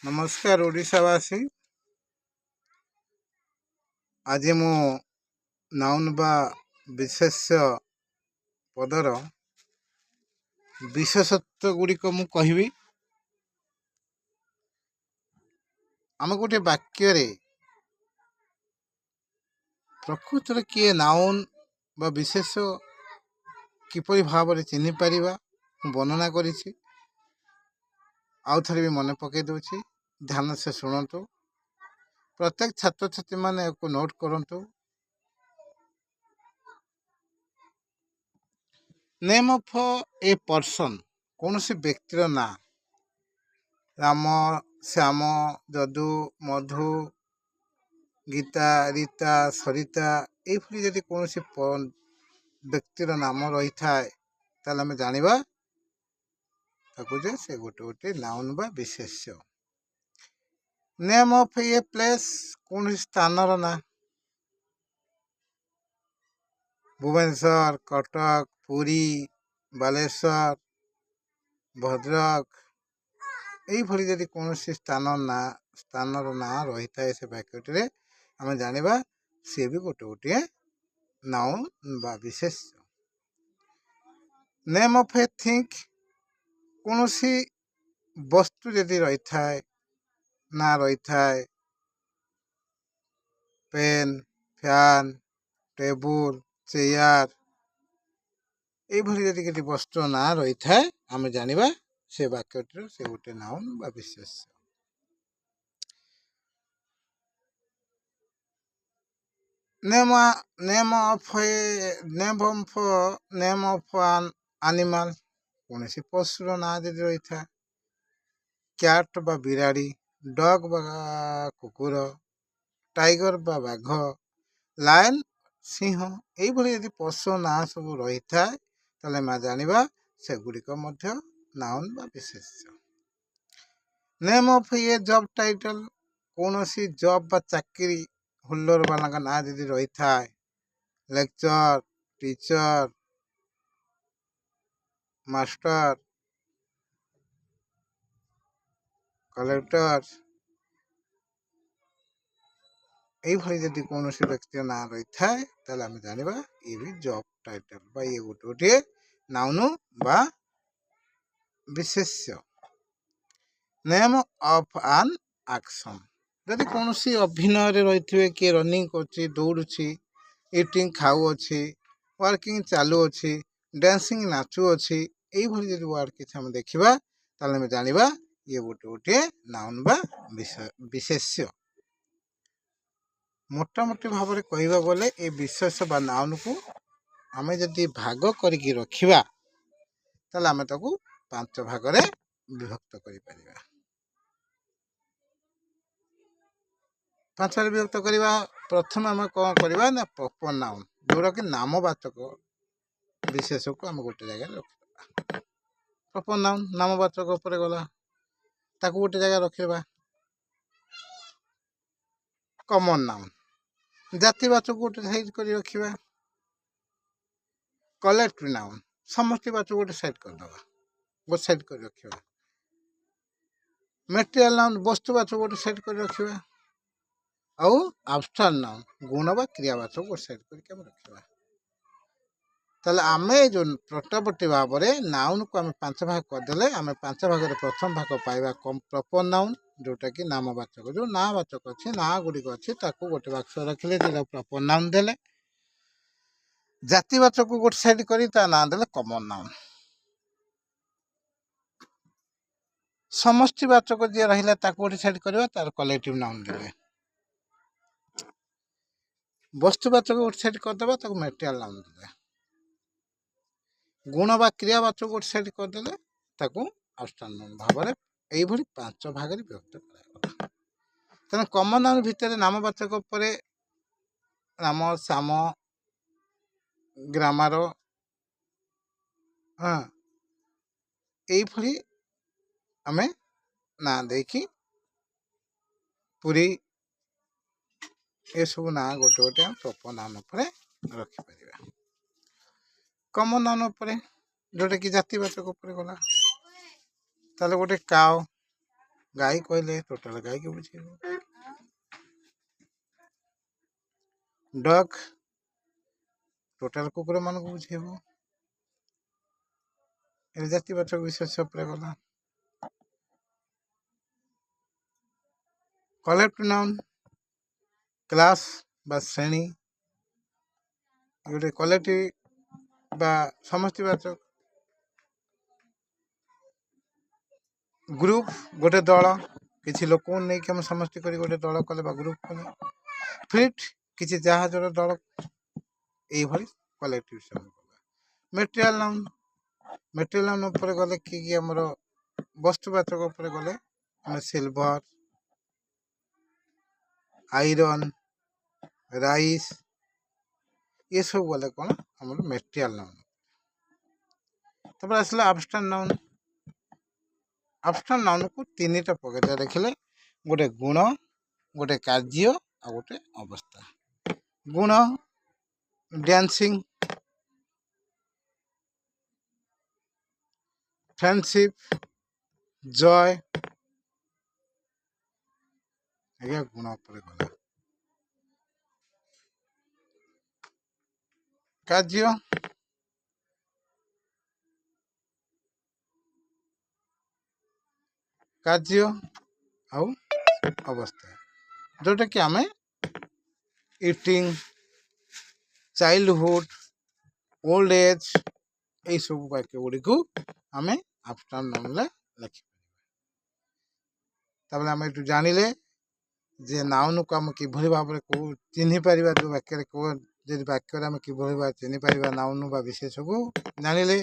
नमस्कार ओडिशावासी। आज मु नाउन बा विशेष्य पदर विशेषत्व गुड़िक मु कहबी। आम गोटे वाक्य प्रकृत किए नाउन बा विशेष किपरि भाव में चिन्ह पारिबा वर्णना करिछि। आउ थरे भी मन पकई दउछि, ध्यान से शुणु। प्रत्येक छात्र छात्री माने को नोट करंतु। नेम ऑफ ए पर्सन, कौन सी व्यक्तिर ना, राम, श्याम, जदू, मधु, गीता, रीता, सरिता, ये जदि कौन सी व्यक्तिर नाम रही थाए ताले हमें जानिबा ताकू जे से गोटे गोटे नाउन बा विशेष्य। नेम ऑफ ए प्लेस, कौन स्थानर ना, भुवनेश्वर, कटक, पुरी, बालेश्वर, भद्रक, यही जदि कौन स्थानर ना रही थाए से वाक्यटे आम जानिबा सी भी गोटे गोटे नाउन बा विशेष्य। नेम ऑफ ए थिंग, कौन सी वस्तु जदि रही थाए ना रही थाए, पेन, फैन, टेबुल, चेयर, यही जदि वस्तु ना रही थाए आम जानिबा से वाक्यटे से गोटे नाउन बा विशेष्य। नेम ऑफ एन एनिमल, कौन सी पशुर ना जदि रही था, कैट बा बिराड़ी, डग बा कुकुर, टाइगर बा बाघ, लायन सिंह, यही यदि पशु ना सब रही थाए ताले मा जानिबा से गुड़िक मध्य नाउन बा विशेष्य। Name of a job title, कौन सी जॉब बा चाकरी होल्डर वाला ना जदि रही थाए, लेक्चर, टीचर, मास्टर, कलेक्टर, यही जदि कौन सी व्यक्ति ना रही थाए ताले आम जानिबा ये भी जॉब टाइटल बा ये गोटे गोटे नाउन बा विशेष्य। नेम ऑफ एन एक्शन, जदि कौन सी अभिनय रही थे, किए रनिंग कर दौड़ी, इटिंग खाऊ अच्छी, वर्किंग चालू अच्छी, डांसिंग नाचु अच्छी, यही जब वार्ड किसी आम देखा ताले आम जानिबा ये गोटे गोटे नाउन बा विशेष्य। मोटामोटी भाव में कहवा बोले ये विशेष बा नाउन को आम जदि भाग करके रखिबा ताले आम ताकू 5 भाग में विभक्त कर परिबा। 5 भाग विभक्त करवा प्रथम आम कौन करवा ना प्रॉपर नाउन, जोड़ा कि नामवाचक विशेष को आम गोटे जगह रखा। प्रॉपर नाउन नामवाचक उपर गला ताकू गोटे जगह रखा। कॉमन नाउन जातिवाचक गोटे साइड कर रखा। कलेक्टिव नाउन समस्त वाचक गोटे साइड करदे, गोटे साइड कर रखा। मेटेरियल नाउन वस्तुवाचक गोटे साइड कर रखा। आउ एब्स्ट्रैक्ट नाउन गुण बा क्रियावाचक गोटे साइड करके रखा। ताले आमे जो प्रटपटी भाव में नाउन को आम 5 भाग करदे आम 5 भाग प्रथम भाग पाइबा प्रॉपर नाउन जोटा कि नामवाचक, जो नावाचक अच्छे ना गुड़िक अच्छे गोटे बाक्स रखिले प्रॉपर नाउन देले। जातिवाचक को गोटे साइड कर ना देले कॉमन नाउन। समष्टिवाचक जी रहा गोटे साइड करवा तार कलेक्टिव नाउन देले। वस्तुवाचक गोटे साइड करदे ताको मेटेरियल नाउन देले। गुण बा क्रियावाचक गोटे साइड करदे ताको एब्स्ट्रैक्ट नाउन भाव में यही 5 भाग में विभक्त करा। तेना कॉमन नाउन भितर नामवाचक पर राम, श्याम, ग्रामर, हाँ यही आम ना देखी पुरी ये सब ना गोटे गोटे प्रॉपर नाउन पर रखिपर। कॉमन नाउन पर जोटा कि जातिवाचक गला ताले गोटे काउ, ଗାଈ କହିଲେ ଟୋଟାଲ ଗାଈକି ବୁଝେଇବ। ଡଗ୍ ଟୋଟାଲ କୁକୁର ମାନଙ୍କୁ ବୁଝେଇବ। ଏ ଜାତିବାଚକ ବିଶେଷ ଉପରେ ଗଲା। କଲେକ୍ଟିଭ ନାଉନ୍ କ୍ଲାସ୍ ବା ଶ୍ରେଣୀ, ଗୋଟେ କଲେକ୍ଟିଭ ବା ସମଷ୍ଟିବାଚକ। ଗ୍ରୁପ ଗୋଟେ ଦଳ, କିଛି ଲୋକଙ୍କୁ ନେଇକି ଆମେ ସମସ୍ତେ କରି ଗୋଟେ ଦଳ କଲେ ବା ଗ୍ରୁପ କଲେ। ଫ୍ଲିଟ୍ କିଛି ଜାହାଜର ଦଳ, এইଭଳି କଲେକ୍ଟିଭ ସବୁ କଲା। ମେଟେରିଆଲ ନାଉନ୍, ମେଟେରିଆଲ ନାଉନ୍ ଉପରେ ଗଲେ କି ଆମର ବସ୍ତୁବାଚକ ଉପରେ ଗଲେ ଆମେ ସିଲଭର, ଆଇରନ୍, ରାଇସ୍ ଏସବୁ ଗଲେ କ'ଣ ଆମର ମେଟେରିଆଲ ନାଉନ୍। ତାପରେ ଆସିଲା ଆବଷ୍ଟ୍ରାକ୍ଟ ନାଉନ୍। ଆବଷ୍ଟ୍ରାକ୍ଟ ନାଉନ୍କୁ ତିନିଟା ପ୍ରକାର ଦେଖିଲେ, ଗୋଟେ ଗୁଣ, ଗୋଟେ କାର୍ଯ୍ୟ ଆଉ ଗୋଟେ ଅବସ୍ଥା। ଗୁଣ ଡ୍ୟାନ୍ସିଂ, ଫ୍ରେଣ୍ଡସିପ୍, ଜୟ, ଆଜ୍ଞା ଗୁଣ ଉପରେ ଗଲା। କାର୍ଯ୍ୟ କାର୍ଯ୍ୟ ଆଉ ଅବସ୍ଥା, ଯେଉଁଟାକି ଆମେ ଇଟିଂ, ଚାଇଲ୍ଡହୁଡ୍, ଓଲ୍ଡ ଏଜ୍ ଏଇସବୁ ବାକ୍ୟ ଗୁଡ଼ିକୁ ଆମେ ଆବଷ୍ଟ୍ରାକ୍ଟ ନାଉନ୍ରେ ଲେଖିପାରିବା। ତାପରେ ଆମେ ଏଠୁ ଜାଣିଲେ ଯେ ନାଉନ୍କୁ ଆମେ କିଭଳି ଭାବରେ ଚିହ୍ନି ପାରିବା, ଯେଉଁ ବାକ୍ୟରେ ଯଦି ବାକ୍ୟରେ ଆମେ କିଭଳି ଭାବରେ ଚିହ୍ନି ପାରିବା ନାଉନ୍ ବା ବିଶେଷକୁ ଜାଣିଲେ।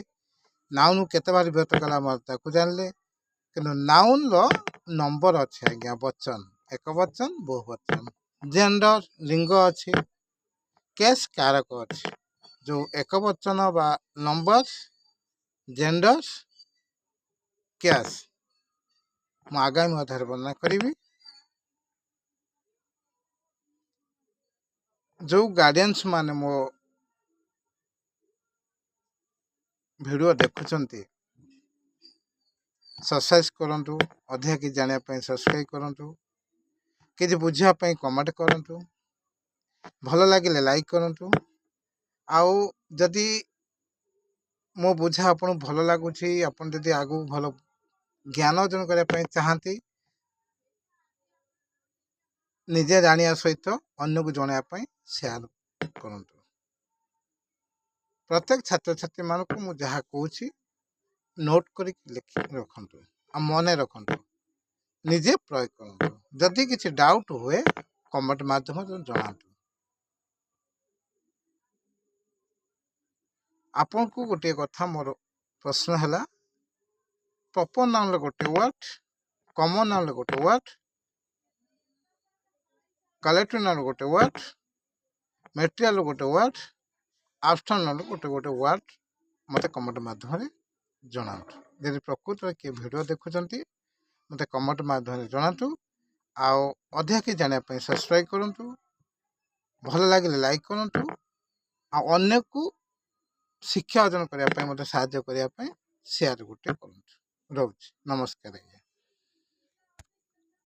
ନାଉନ୍ କେତେ ଭାବରେ ବିଭକ୍ତ କଲା ଆମେ ତାକୁ ଜାଣିଲେ। କିନ୍ତୁ ନାଉନ୍ର ନମ୍ବର ଅଛି ଆଜ୍ଞା, ବଚନ, ଏକ ବଚନ, ବହୁ ବଚନ। ଜେଣ୍ଡର ଲିଙ୍ଗ ଅଛି, କେସ୍ କାରକ ଅଛି। ଯେଉଁ ଏକ ବଚନ ବା ନମ୍ବର, ଜେଣ୍ଡର, କେସ୍ ମୁଁ ଆଗାମୀ ଅଧ୍ୟାୟରେ ବର୍ଣ୍ଣନା କରିବି। ଯେଉଁ ଗାର୍ଡିଆନ୍ସ ମାନେ ମୋ ଭିଡ଼ିଓ ଦେଖୁଛନ୍ତି, ସବସ୍କ୍ରାଇବ୍ କରନ୍ତୁ। ଅଧିକା କିଛି ଜାଣିବା ପାଇଁ ସବସ୍କ୍ରାଇବ୍ କରନ୍ତୁ। କିଛି ବୁଝିବା ପାଇଁ କମେଣ୍ଟ କରନ୍ତୁ। ଭଲ ଲାଗିଲେ ଲାଇକ୍ କରନ୍ତୁ। ଆଉ ଯଦି ମୋ ବୁଝା ଆପଣଙ୍କୁ ଭଲ ଲାଗୁଛି, ଆପଣ ଯଦି ଆଗକୁ ଭଲ ଜ୍ଞାନ ଅର୍ଜନ କରିବା ପାଇଁ ଚାହାନ୍ତି, ନିଜେ ଜାଣିବା ସହିତ ଅନ୍ୟକୁ ଜଣାଇବା ପାଇଁ ସେୟାର କରନ୍ତୁ। ପ୍ରତ୍ୟେକ ଛାତ୍ରଛାତ୍ରୀମାନଙ୍କୁ ମୁଁ ଯାହା କହୁଛି ନୋଟ୍ କରିକି ଲେଖିକି ରଖନ୍ତୁ ଆଉ ମନେ ରଖନ୍ତୁ, ନିଜେ ପ୍ରୟୋଗ କରନ୍ତୁ। ଯଦି କିଛି ଡାଉଟ୍ ହୁଏ କମେଣ୍ଟ ମାଧ୍ୟମରେ ଜଣାନ୍ତୁ। ଆପଣଙ୍କୁ ଗୋଟିଏ କଥା ମୋର ପ୍ରଶ୍ନ ହେଲା, ପ୍ରପର ନାଉନ୍ର ଗୋଟେ ୱାର୍ଡ, କମନ ନାଉନ୍ର ଗୋଟେ ୱାର୍ଡ, କଲେକ୍ଟିଭ ନାଉନ୍ର ଗୋଟେ ୱାର୍ଡ, ମେଟେରିଆଲର ଗୋଟେ ୱାର୍ଡ, ଆବଷ୍ଟ୍ରାକ୍ଟ ନାଉନ୍ର ଗୋଟେ ୱାର୍ଡ ମୋତେ କମେଣ୍ଟ ମାଧ୍ୟମରେ ଜଣାନ୍ତୁ। ଯଦି ପ୍ରକୃତରେ କିଏ ଭିଡ଼ିଓ ଦେଖୁଛନ୍ତି ମୋତେ କମେଣ୍ଟ ମାଧ୍ୟମରେ ଜଣାନ୍ତୁ। ଆଉ ଅଧିକା କିଛି ଜାଣିବା ପାଇଁ ସବସ୍କ୍ରାଇବ୍ କରନ୍ତୁ। ଭଲ ଲାଗିଲେ ଲାଇକ୍ କରନ୍ତୁ। ଆଉ ଅନ୍ୟକୁ ଶିକ୍ଷା ଅର୍ଜନ କରିବା ପାଇଁ ମୋତେ ସାହାଯ୍ୟ କରିବା ପାଇଁ ସେୟାର ଗୋଟେ କରନ୍ତୁ। ରହୁଛି, ନମସ୍କାର ଆଜ୍ଞା।